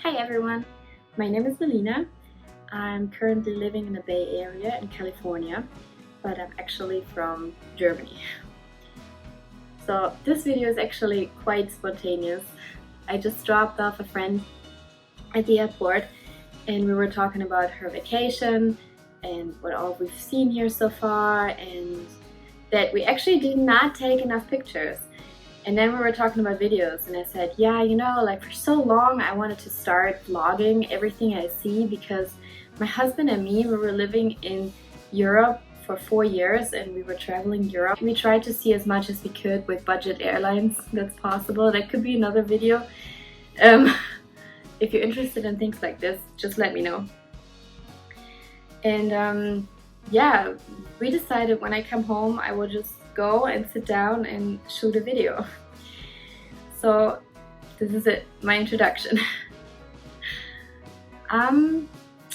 Hi everyone, my name is Melina. I'm currently living in the Bay Area in California, but I'm actually from Germany. So this video is actually quite spontaneous. I just dropped off a friend at the airport and we were talking about her vacation and what all we've seen here so far, and that we actually did not take enough pictures. And then we were talking about videos and I said, yeah, like for so long I wanted to start vlogging everything I see, because my husband and me, we were living in Europe for 4 years and we were traveling Europe. We tried to see as much as we could with budget airlines that's possible. That could be another video. If you're interested in things like this, just let me know. And yeah, we decided when I come home I will just go and sit down and shoot a video. So this is it, my introduction.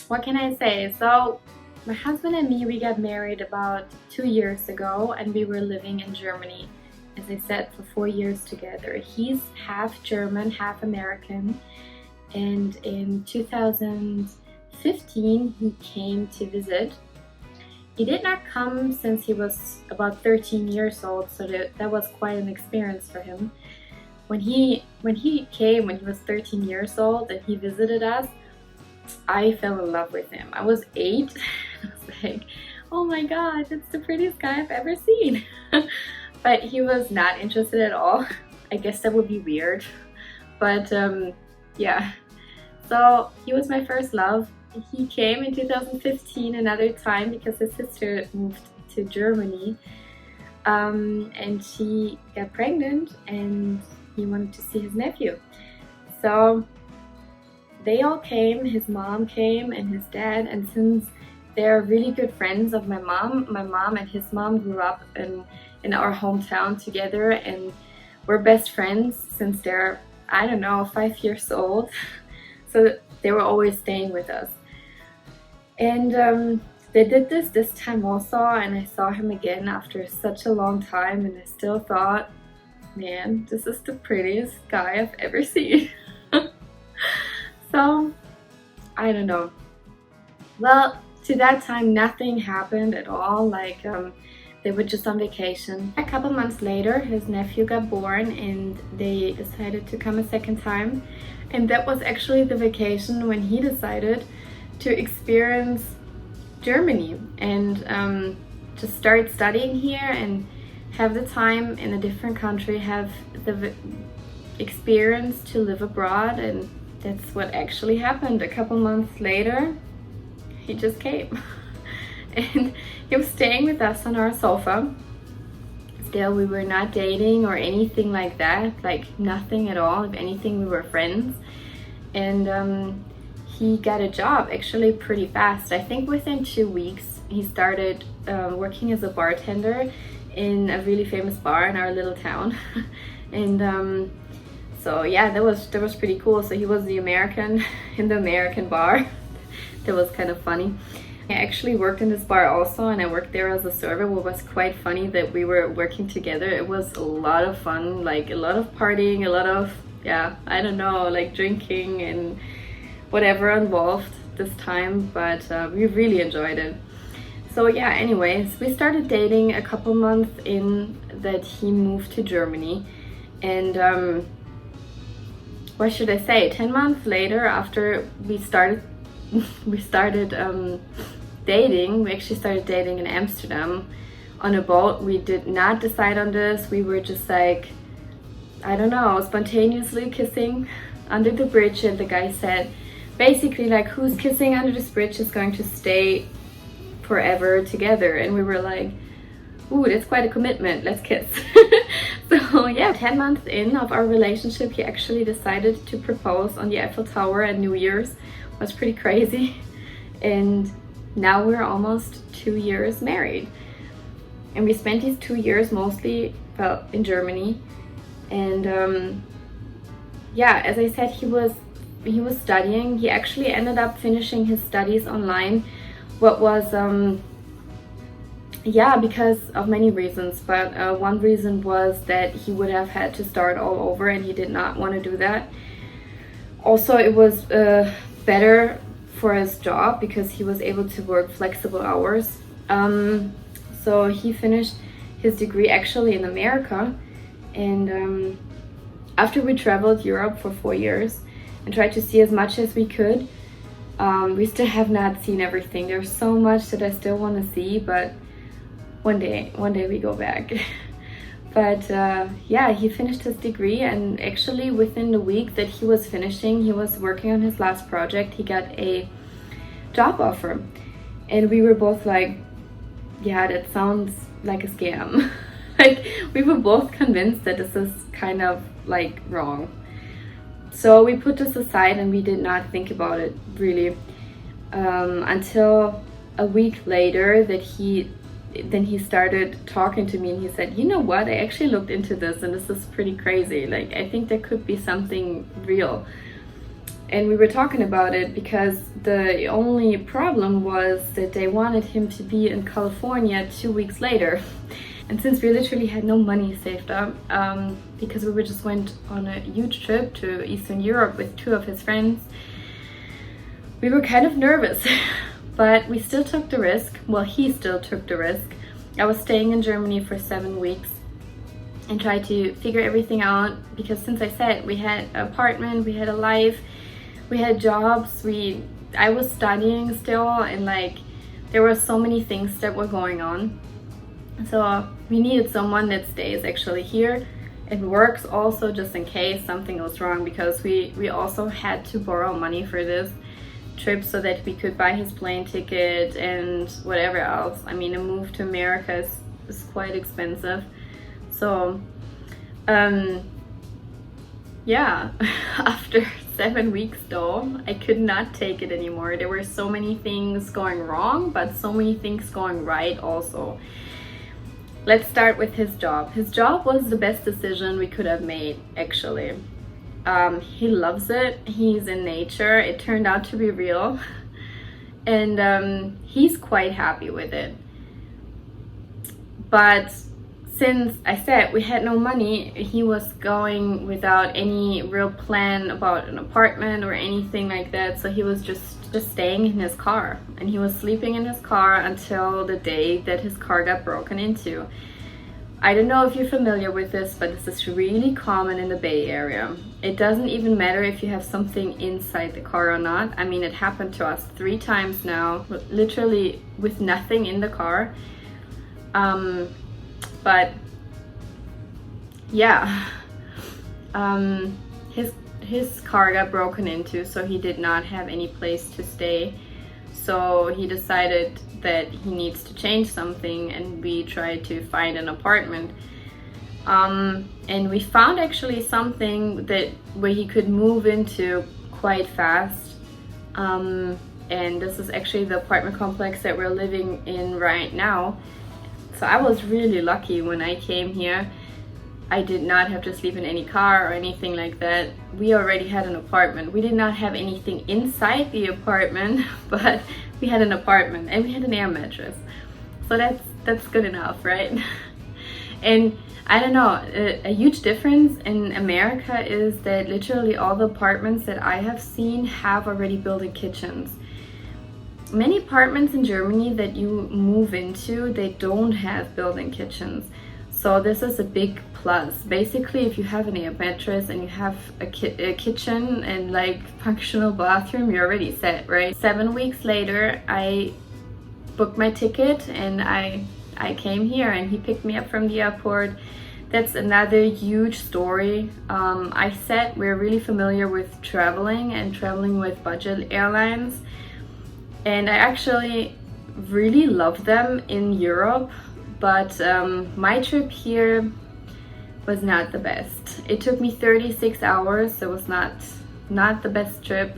What can I say? So my husband and me, we got married about 2 years ago and we were living in Germany, as I said, for 4 years together. He's half German, half American, and in 2015 he came to visit. He did not come since he was about 13 years old, so that was quite an experience for him. When he came when he was 13 years old and he visited us, I fell in love with him. I was 8 and I was like, oh my god, that's the prettiest guy I've ever seen. But he was not interested at all. I guess that would be weird, but yeah. So he was my first love. He came in 2015 another time because his sister moved to Germany and she got pregnant and he wanted to see his nephew. So they all came, his mom came and his dad, and since they're really good friends of my mom and his mom grew up in our hometown together and we're best friends since they're, I don't know, 5 years old. So they were always staying with us. And they did this time also, and I saw him again after such a long time and I still thought, man, this is the prettiest guy I've ever seen. So, I don't know. Well, to that time nothing happened at all, like they were just on vacation. A couple months later his nephew got born and they decided to come a second time, and that was actually the vacation when he decided to experience Germany and to start studying here and have the time in a different country, have the experience to live abroad. And that's what actually happened. A couple months later he just came and he was staying with us on our sofa. Still, we were not dating or anything like that, like nothing at all. If anything, we were friends. And he got a job actually pretty fast. I think within 2 weeks he started working as a bartender in a really famous bar in our little town. And so yeah, that was pretty cool. So he was the American in the American bar. That was kind of funny. I actually worked in this bar also, and I worked there as a server. What was quite funny that we were working together. It was a lot of fun, like a lot of partying, a lot of, yeah, I don't know, like drinking and whatever involved this time, but we really enjoyed it. So yeah, anyways, we started dating a couple months in that he moved to Germany, and what should I say, 10 months later after we started dating, we actually started dating in Amsterdam on a boat. We did not decide on this. We were just like, I don't know, spontaneously kissing under the bridge, and the guy said basically like, who's kissing under this bridge is going to stay forever together. And we were like, ooh, that's quite a commitment, let's kiss. So yeah, 10 months in of our relationship he actually decided to propose on the Eiffel Tower at New Year's. It was pretty crazy. And now we're almost 2 years married, and we spent these 2 years mostly, well, in Germany. And yeah, as I said, he was studying. He actually ended up finishing his studies online, what was yeah, because of many reasons, but one reason was that he would have had to start all over and he did not want to do that. Also, it was better for his job because he was able to work flexible hours. So he finished his degree actually in America, and after we traveled Europe for 4 years and tried to see as much as we could, we still have not seen everything. There's so much that I still want to see, but one day we go back. But yeah, he finished his degree, and actually within the week that he was finishing, he was working on his last project, he got a job offer. And we were both like, yeah, that sounds like a scam. Like, we were both convinced that this is kind of like wrong. So we put this aside and we did not think about it really until a week later that he started talking to me, and he said, you know what, I actually looked into this and this is pretty crazy. Like, I think there could be something real. And we were talking about it because the only problem was that they wanted him to be in California 2 weeks later. And since we literally had no money saved up, because we just went on a huge trip to Eastern Europe with 2 of his friends, we were kind of nervous. But we still took the risk. Well, he still took the risk. I was staying in Germany for 7 weeks and tried to figure everything out, because since I said we had an apartment, we had a life, we had jobs, I was studying still, and like there were so many things that were going on. So we needed someone that stays actually here and works also, just in case something goes wrong, because we also had to borrow money for this trip so that we could buy his plane ticket and whatever else. I mean, a move to America is quite expensive. So yeah, after 7 weeks though, I could not take it anymore. There were so many things going wrong, but so many things going right also. Let's start with his job. His job was the best decision we could have made, actually. He loves it. He's in nature. It turned out to be real. And he's quite happy with it. But since I said we had no money, he was going without any real plan about an apartment or anything like that. So he was just staying in his car, and he was sleeping in his car until the day that his car got broken into. I don't know if you're familiar with this, but this is really common in the Bay Area. It doesn't even matter if you have something inside the car or not. I mean, it happened to us 3 times now, literally with nothing in the car. But yeah, his car got broken into, so he did not have any place to stay. So he decided that he needs to change something, and we tried to find an apartment. And we found actually something where he could move into quite fast. And this is actually the apartment complex that we're living in right now. So I was really lucky when I came here. I did not have to sleep in any car or anything like that. We already had an apartment. We did not have anything inside the apartment, but we had an apartment and we had an air mattress. So that's good enough, right? And I don't know, a huge difference in America is that literally all the apartments that I have seen have already built-in kitchens. Many apartments in Germany that you move into, they don't have built-in kitchens. So this is a big plus. Basically, if you have an air mattress and you have a kitchen and like functional bathroom, you're already set, right? 7 weeks later, I booked my ticket and I came here, and he picked me up from the airport. That's another huge story. I said we're really familiar with traveling and traveling with budget airlines. And I actually really love them in Europe, but my trip here was not the best. It took me 36 hours, so it was not the best trip.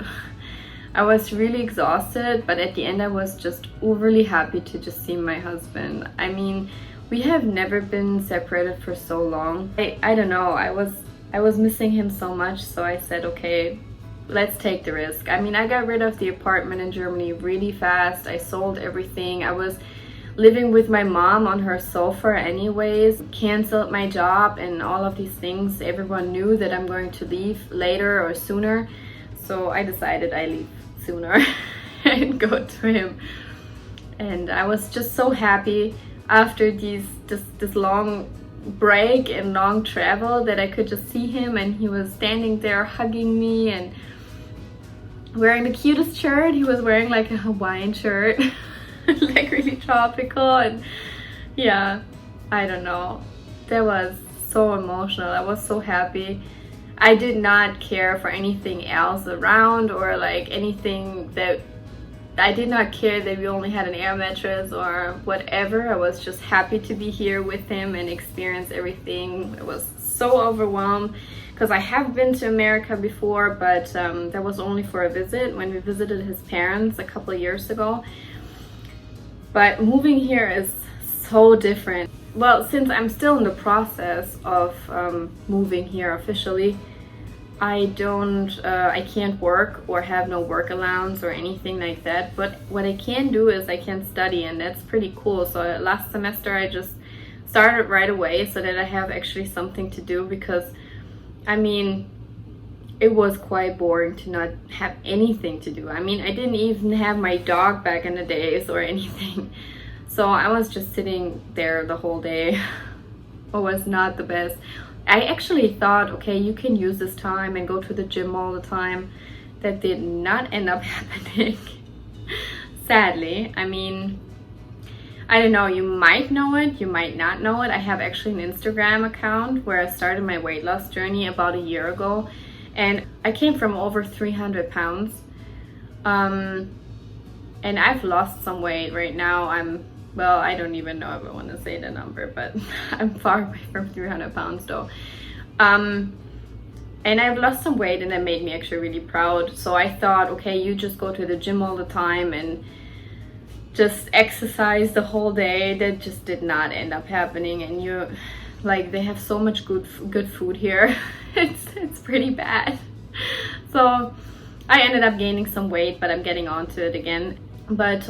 I was really exhausted, but at the end I was just overly happy to just see my husband. I mean, we have never been separated for so long. I don't know, I was missing him so much, so I said, okay, let's take the risk. I mean, I got rid of the apartment in Germany really fast. I sold everything. I was living with my mom on her sofa anyways, canceled my job and all of these things. Everyone knew that I'm going to leave later or sooner. So I decided I leave sooner and go to him. And I was just so happy after this long break and long travel that I could just see him, and he was standing there hugging me and wearing the cutest shirt. He was wearing like a Hawaiian shirt, like really tropical, and yeah, I don't know. That was so emotional. I was so happy. I did not care for anything else around, or like anything that I did not care that we only had an air mattress or whatever. I was just happy to be here with him and experience everything. I was so overwhelmed because I have been to America before, but that was only for a visit when we visited his parents a couple of years ago. But moving here is so different. Well, since I'm still in the process of moving here officially, I can't work or have no work allowance or anything like that. But what I can do is I can study, and that's pretty cool. So last semester I just started right away so that I have actually something to do, because I mean, it was quite boring to not have anything to do. I mean, I didn't even have my dog back in the days or anything. So I was just sitting there the whole day. It was not the best. I actually thought, okay, you can use this time and go to the gym all the time. That did not end up happening, sadly. I mean, I don't know, you might know it, you might not know it. I have actually an Instagram account where I started my weight loss journey about a year ago, and I came from over 300 pounds. And I've lost some weight. Right now well, I don't even know if I want to say the number, but I'm far away from 300 pounds though. And I've lost some weight, and that made me actually really proud. So I thought, okay, you just go to the gym all the time and just exercise the whole day. That just did not end up happening. And they have so much good food here. It's pretty bad. So I ended up gaining some weight, but I'm getting onto it again. But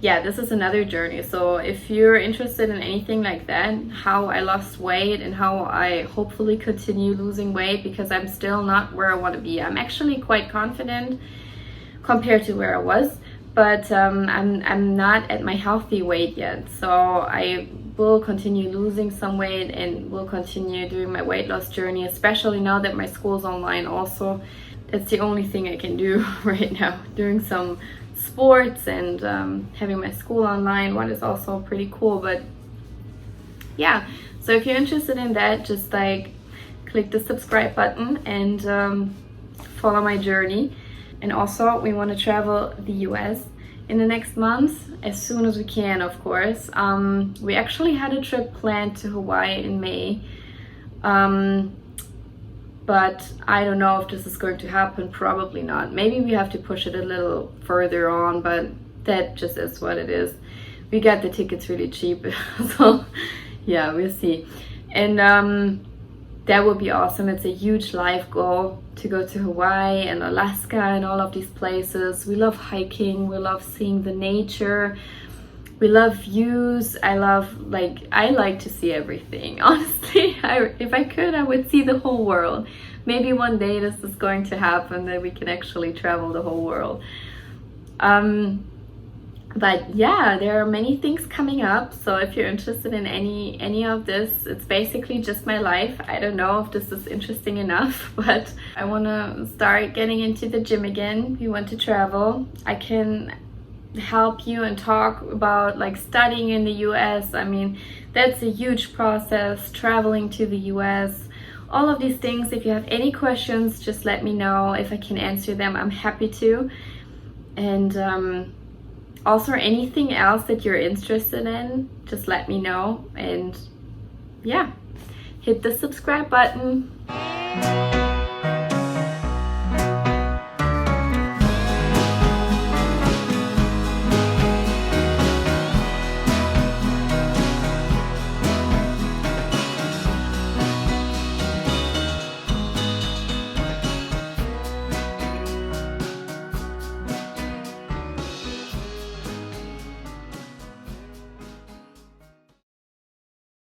yeah, this is another journey. So if you're interested in anything like that, how I lost weight and how I hopefully continue losing weight, because I'm still not where I want to be. I'm actually quite confident compared to where I was, but I'm not at my healthy weight yet. So I will continue losing some weight and will continue doing my weight loss journey, especially now that my school's online also. That's the only thing I can do right now, doing some sports and having my school online, what is also pretty cool. But yeah, so if you're interested in that, just like click the subscribe button and follow my journey. And also, we want to travel the US in the next month as soon as we can, of course. We actually had a trip planned to Hawaii in May, but I don't know if this is going to happen. Probably not. Maybe we have to push it a little further on, but that just is what it is. We got the tickets really cheap, so yeah, we'll see. And that would be awesome. It's a huge life goal to go to Hawaii and Alaska and all of these places. We love hiking, we love seeing the nature, we love views. I like to see everything. Honestly, if I could, I would see the whole world. Maybe one day this is going to happen, that we can actually travel the whole world. But yeah, there are many things coming up. So if you're interested in any of this, it's basically just my life. I don't know if this is interesting enough, but I want to start getting into the gym again. We want to travel. I can help you and talk about like studying in the US. I mean, that's a huge process, traveling to the US, all of these things. If you have any questions, just let me know. If I can answer them, I'm happy to. And also anything else that you're interested in, just let me know. And yeah, hit the subscribe button.